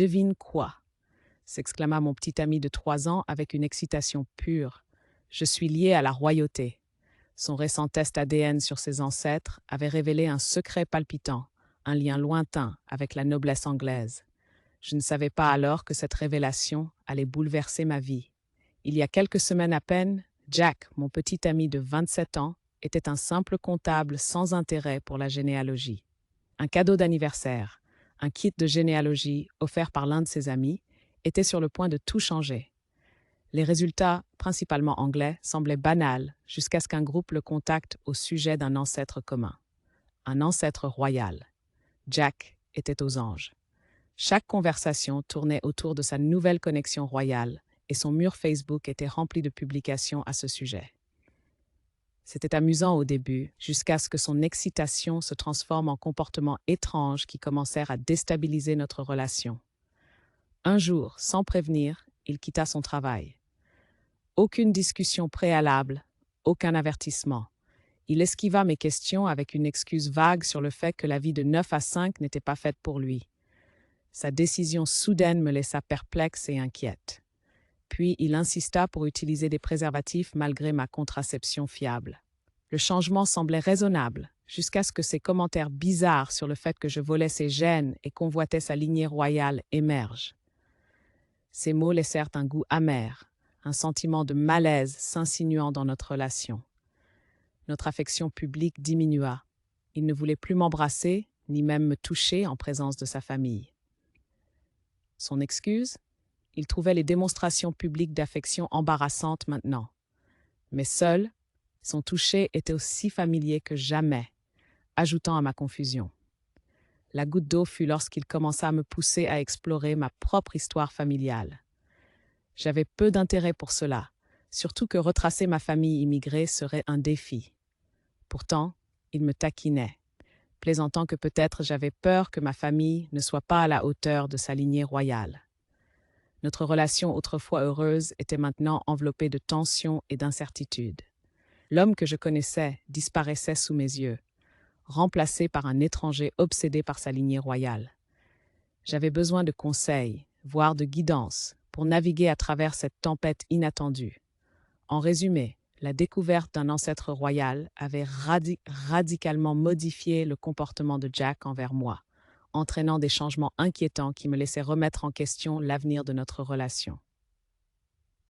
devine quoi? S'exclama mon petit ami de 3 ans avec une excitation pure. Je suis lié à la royauté. Son récent test ADN sur ses ancêtres avait révélé un secret palpitant, un lien lointain avec la noblesse anglaise. Je ne savais pas alors que cette révélation allait bouleverser ma vie. Il y a quelques semaines à peine, Jack, mon petit ami de 27 ans, était un simple comptable sans intérêt pour la généalogie. Un cadeau d'anniversaire, un kit de généalogie offert par l'un de ses amis, était sur le point de tout changer. Les résultats, principalement anglais, semblaient banals jusqu'à ce qu'un groupe le contacte au sujet d'un ancêtre commun. Un ancêtre royal. Jack était aux anges. Chaque conversation tournait autour de sa nouvelle connexion royale et son mur Facebook était rempli de publications à ce sujet. C'était amusant au début, jusqu'à ce que son excitation se transforme en comportements étranges qui commencèrent à déstabiliser notre relation. Un jour, sans prévenir, il quitta son travail. Aucune discussion préalable, aucun avertissement. Il esquiva mes questions avec une excuse vague sur le fait que la vie de 9 à 5 n'était pas faite pour lui. Sa décision soudaine me laissa perplexe et inquiète. Puis il insista pour utiliser des préservatifs malgré ma contraception fiable. Le changement semblait raisonnable, jusqu'à ce que ses commentaires bizarres sur le fait que je volais ses gènes et convoitais sa lignée royale émergent. Ces mots laissèrent un goût amer, un sentiment de malaise s'insinuant dans notre relation. Notre affection publique diminua. Il ne voulait plus m'embrasser, ni même me toucher en présence de sa famille. Son excuse? Il trouvait les démonstrations publiques d'affection embarrassantes maintenant. Mais seul, son toucher était aussi familier que jamais, ajoutant à ma confusion. La goutte d'eau fut lorsqu'il commença à me pousser à explorer ma propre histoire familiale. J'avais peu d'intérêt pour cela, surtout que retracer ma famille immigrée serait un défi. Pourtant, il me taquinait, plaisantant que peut-être j'avais peur que ma famille ne soit pas à la hauteur de sa lignée royale. Notre relation autrefois heureuse était maintenant enveloppée de tensions et d'incertitudes. L'homme que je connaissais disparaissait sous mes yeux, remplacé par un étranger obsédé par sa lignée royale. J'avais besoin de conseils, voire de guidance, pour naviguer à travers cette tempête inattendue. En résumé, la découverte d'un ancêtre royal avait radicalement modifié le comportement de Jack envers moi, entraînant des changements inquiétants qui me laissaient remettre en question l'avenir de notre relation.